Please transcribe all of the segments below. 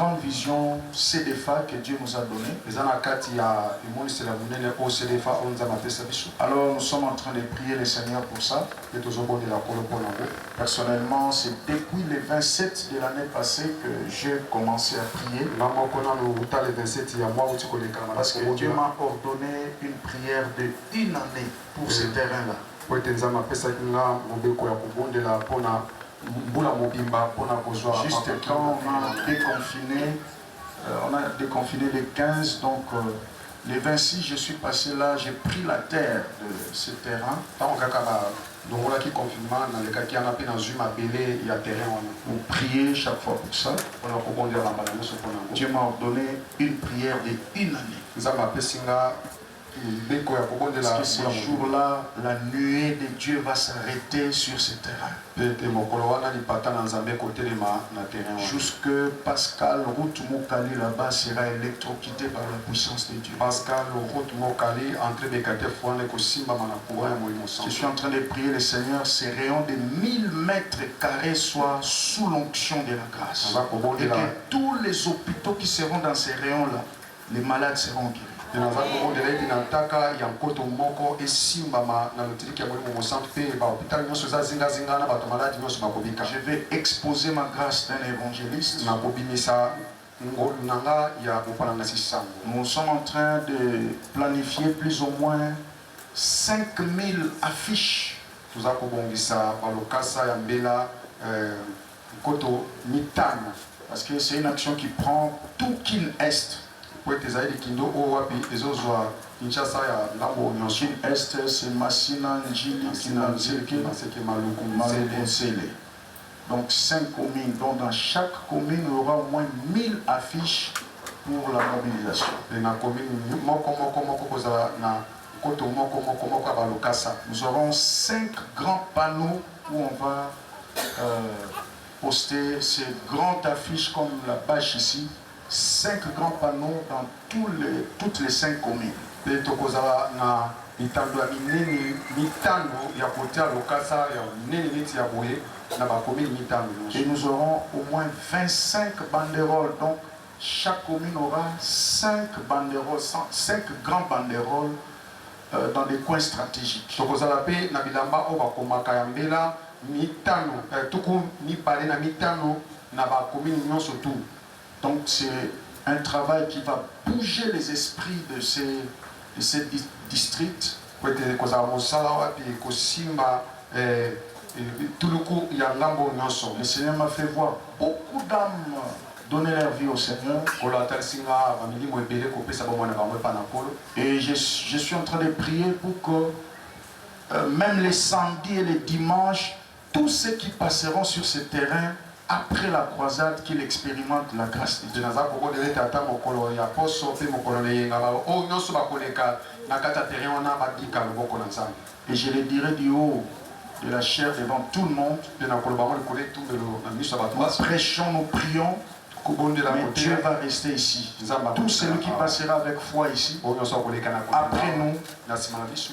grande vision CDFA que Dieu nous a donnée. Alors nous sommes en train de prier le Seigneur pour ça. Personnellement, c'est depuis le 27 de l'année passée que j'ai commencé à prier. Parce que Dieu m'a ordonné une prière de 1 année pour ce terrain-là. Juste quand on a déconfiné le 15, donc le 26, je suis passé là, j'ai pris la terre de ce terrain. Pour prier chaque fois pour ça. Dieu m'a ordonné une prière de 1 année. Parce que ce jour-là, la nuée de Dieu va s'arrêter sur ce terrain. Jusque Pascal Route Mokali là-bas sera électrocuté par la puissance de Dieu. Je suis en train de prier le Seigneur, ces rayons de 1000 mètres carrés soient sous l'onction de la grâce. Et que tous les hôpitaux qui seront dans ces rayons-là, les malades seront guéris. Je vais exposer ma grâce d'un évangéliste. Nous sommes en train de planifier plus ou moins 5000 affiches. Parce que c'est une action qui prend tout Kin Est. Kin Est, c'est Massina, Njili, Kinanzeke, Malukonsele. Donc 5 communes. Donc dans chaque commune, il y aura au moins 1000 affiches pour la mobilisation. Nous aurons 5 grands panneaux où on va poster ces grandes affiches comme la bâche ici. 5 grands panneaux dans toutes les 5 communes. Et nous aurons au moins 25 banderoles. Donc chaque commune aura 5 banderoles, 5 grands banderoles dans des coins stratégiques. Donc c'est un travail qui va bouger les esprits de ces districts. Le Seigneur m'a fait voir beaucoup d'âmes donner leur vie au Seigneur. Et je suis en train de prier pour que même les samedis et les dimanches, tous ceux qui passeront sur ce terrain après la croisade, qu'il expérimente la grâce de Dieu. Et je le dirai du haut de la chair devant tout le monde. Nous prêchons, nous prions. Mais Dieu va rester ici. Tout celui qui passera avec foi ici, après nous,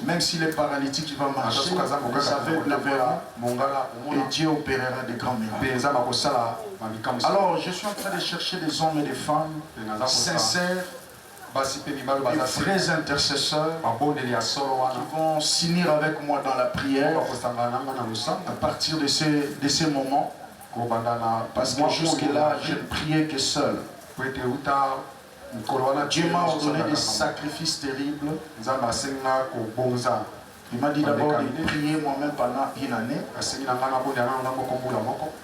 même si les paralytiques vont marcher, les aveugles verront, et Dieu opérera des grands miracles. Alors, je suis en train de chercher des hommes et des femmes sincères, des vrais intercesseurs qui vont s'unir avec moi dans la prière à partir de ces moments. Parce que jusque-là, je ne priais que seul. Dieu m'a ordonné des sacrifices terribles. Il m'a dit d'abord de prier moi-même pendant 1 année.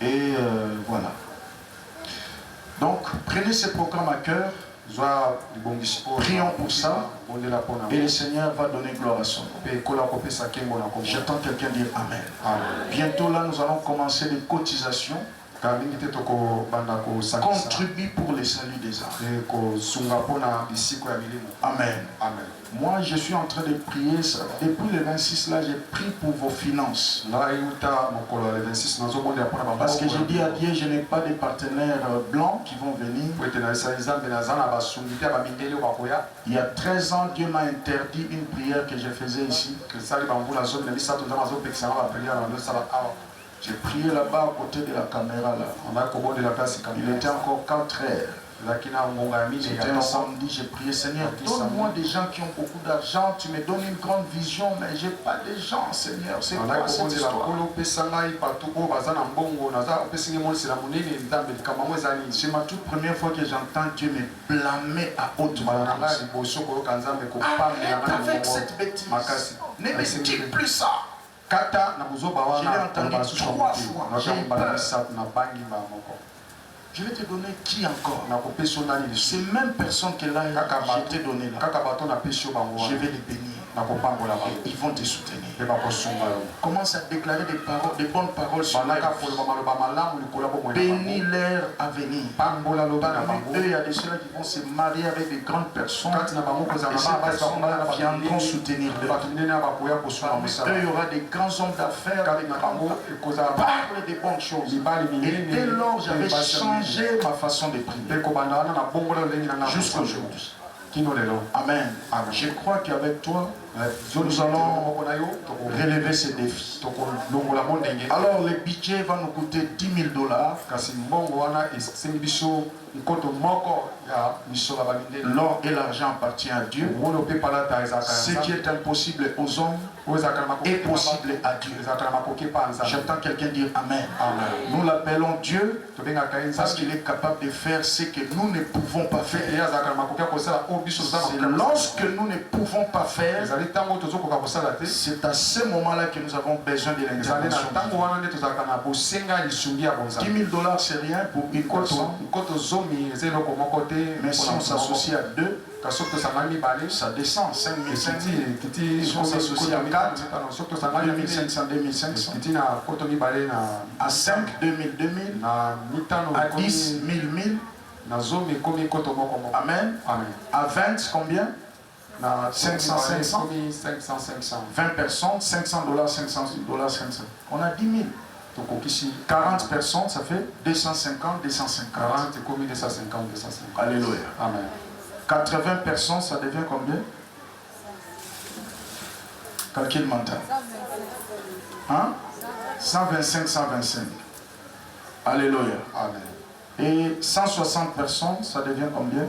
Et voilà. Donc, prenez ce programme à cœur. Prions pour ça. Et le Seigneur va donner gloire à son nom. J'attends quelqu'un dire Amen. Bientôt là, nous allons commencer les cotisations. Contribue pour le salut des âmes. Amen. Amen. Moi, je suis en train de prier ça. Depuis le 26 là, j'ai prié pour vos finances. Parce que j'ai dit à Dieu, je n'ai pas de partenaires blancs qui vont venir. Il y a 13 ans, Dieu m'a interdit une prière que je faisais ici. J'ai prié là-bas à côté de la caméra là. Il était encore 4 heures. C'était un samedi, j'ai prié, Seigneur, donne-moi des gens qui ont beaucoup d'argent, tu me donnes une grande vision, mais je n'ai pas de gens, Seigneur. C'est quoi cette histoire? C'est ma toute première fois que j'entends Dieu me blâmer à haute voix. Arrête avec cette bêtise. Ne me dis plus ça. Je l'ai entendu 3 fois. J'ai peur. Je vais te donner qui encore? Ces mêmes personnes que là, je t'ai donné là. Je vais les bénir. Et ils vont te soutenir. Commence à déclarer des bonnes paroles sur leur vie. Bénis leur avenir. Parmi eux, il y a des ceux qui vont se marier avec des grandes personnes. Et ces personnes viendront soutenir leur vie. Parmi eux, il y aura des grands hommes d'affaires. Parle des bonnes choses. Et dès lors, j'avais changé ma façon de prier. Jusqu'aujourd'hui. Amen. Je crois qu'avec toi, nous allons relever ces défis. Alors le budget va nous coûter $10 000. L'or et l'argent appartient à Dieu. Ce qui est impossible aux hommes est possible à Dieu. J'entends quelqu'un dire Amen. Nous l'appelons Dieu parce qu'il est capable de faire ce que nous ne pouvons pas faire. C'est lorsque nous ne pouvons pas faire, c'est à ce moment-là que nous avons besoin de l'intervention. $10 000 c'est rien pour une personne. Mais si on s'associe à 2, ça descend 5 500. Si on s'associe à 4, 2500, 2500. À 5, 2000, 2000. À 10, 1000, 1000. Amen. À 20, combien? 500, 500. 20 personnes, $500, $500, 500. On a 10 000. 40 personnes, ça fait 250, 250. 250. Alléluia. Amen. 80 personnes, ça devient combien? Calcul mental. 125, 125. Alléluia. Amen. Et 160 personnes, ça devient combien?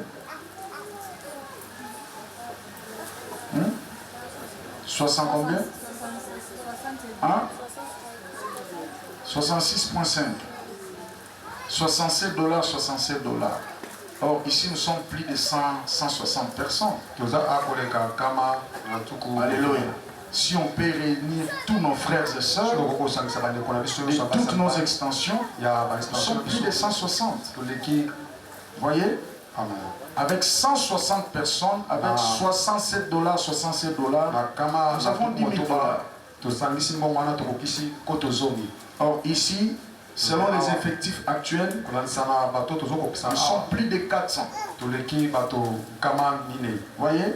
60 combien? 66,5. $67, $67. Or, ici, nous sommes plus de 160 personnes. Alléluia. Si on peut réunir tous nos frères et sœurs et toutes nos extensions, nous sommes plus de 160. Vous voyez? Avec 160 personnes, avec $67, $67, nous avons $10 000. Or ici, selon les effectifs actuels, nous sommes plus de 400. Vous voyez?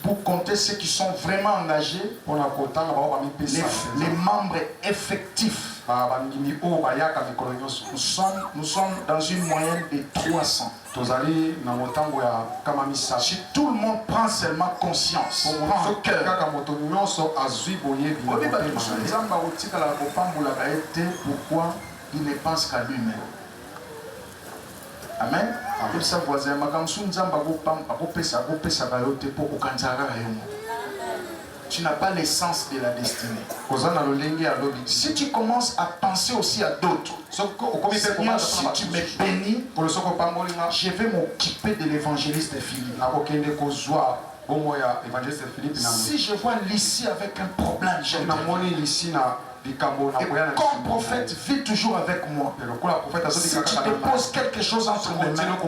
Pour compter ceux qui sont vraiment engagés, les membres effectifs, nous sommes dans une moyenne de 300. Si tout le monde prend seulement conscience, prend cœur, pourquoi il ne pense qu'à lui-même? Amen. Tu n'as pas l'essence de la destinée. Si tu commences à penser aussi à d'autres, Seigneur, si tu me bénis, je vais m'occuper de l'évangéliste Philippe. Si je vois l'ici avec un problème, et comme prophète, vis toujours avec moi. Si tu déposes quelque chose entre mes mains,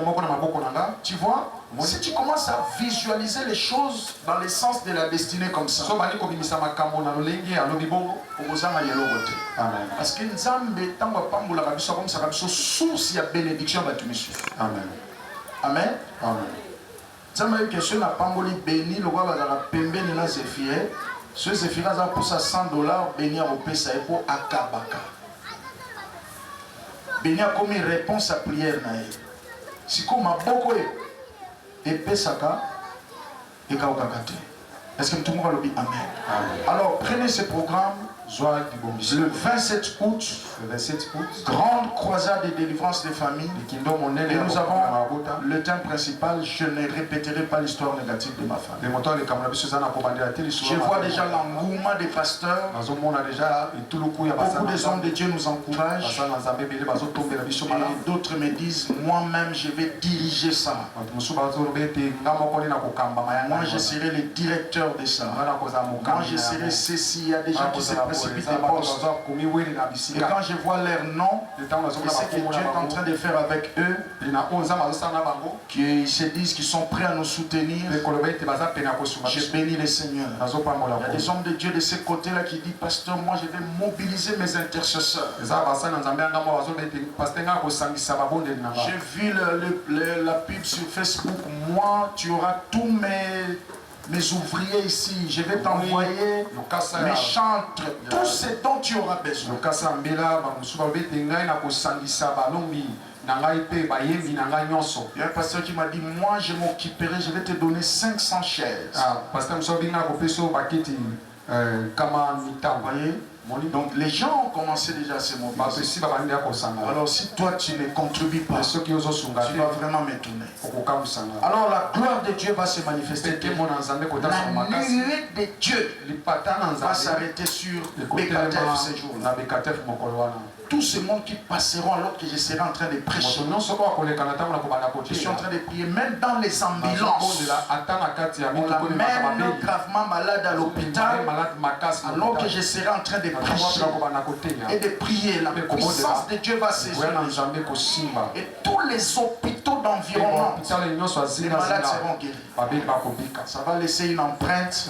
tu vois, si tu commences à visualiser les choses dans le sens de la destinée comme ça, parce que Nzambe tango pambola kabisa comme ça, source ya bénédiction va te suivre. Amen. Amen. Amen. Nzambe question na pamboli béni le roi va la pembeni na Zéphiré. Ce Zéphiré a pour ça $100 béni à opesa pour akabaka. Béni a comme réponse à prière na ye. Si comme a beaucoup et pesaka et kaokakate. Est-ce que tout le monde va le dire amen? Amen. Alors prenez ce programme. Le 27 août, grande croisade de délivrance des familles. Et nous avons le thème principal, je ne répéterai pas l'histoire négative de ma femme. Je vois déjà l'engouement des pasteurs. Beaucoup des hommes de Dieu nous encouragent. Et d'autres me disent, moi-même je vais diriger ça. Moi je serai le directeur de ça. Moi je serai ceci. Il y a des gens qui se précipitent des postes. Et quand je vois leur nom, et ce que Dieu est en train de faire avec eux, qu'ils se disent qu'ils sont prêts à nous soutenir, je bénis le Seigneur. Il y a des hommes de Dieu de ce côté-là qui disent, pasteur, moi je vais mobiliser mes intercesseurs. J'ai vu la pub sur Facebook, moi tu auras tous mes ouvriers ici, je vais t'envoyer mes chantres, tout ce dont tu auras besoin. Il y a un pasteur qui m'a dit, moi je m'occuperai, je vais te donner 500 chaises. Voyez? Donc les gens ont commencé déjà à se mobiliser. Alors si toi tu ne contribues pas, tu vas vraiment m'étonner. Alors la gloire de Dieu va se manifester. La nuée de Dieu va s'arrêter sur Bekatef ce jour-là. Tout ce monde qui passeront alors que je serai en train de prêcher. Je suis en train de prier, même dans les ambulances. On amène gravement malade à l'hôpital alors que je serai en train de prêcher et de prier. La puissance de Dieu va saisir. Et tous les hôpitaux d'environnement, les malades seront guéris. Ça va laisser une empreinte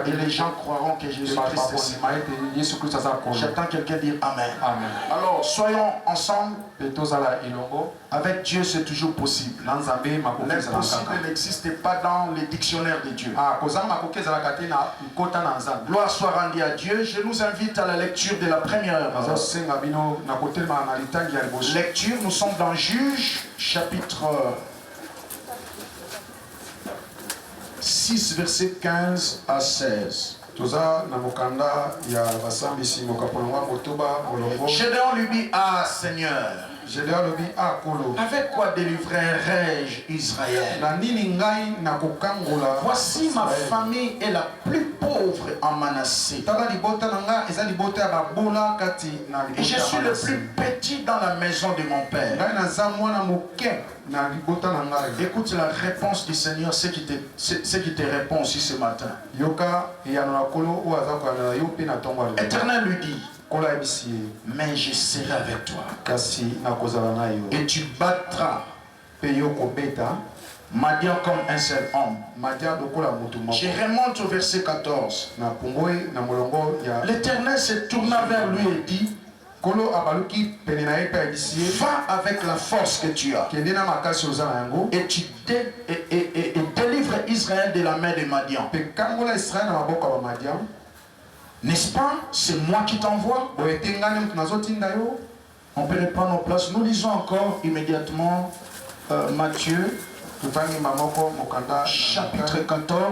et les gens croiront que Jésus-Christ est. J'attends quelqu'un dire Amen. Alors, soyons ensemble. Avec Dieu, c'est toujours possible. L'impossible n'existe pas dans les dictionnaires de Dieu. Gloire soit rendue à Dieu. Je nous invite à la lecture de la première lecture. Nous sommes dans Juges, chapitre 6, versets 15 à 16. Gédéon lui dit, ah Seigneur, avec quoi délivrerai-je Israël? Voici ma famille est la plus pauvre en Manassé. Et je suis le plus petit dans la maison de mon père. Écoute la réponse du Seigneur, ce qui te répond aussi ce matin. Éternel lui dit, mais je serai avec toi. Et tu battras Madian comme un seul homme. Je remonte au verset 14. L'Éternel se tourna vers lui et dit, va avec la force que tu as et tu délivres Israël de la main de Madian. N'est-ce pas? C'est moi qui t'envoie. On peut reprendre nos places. Nous lisons encore immédiatement Matthieu chapitre 14.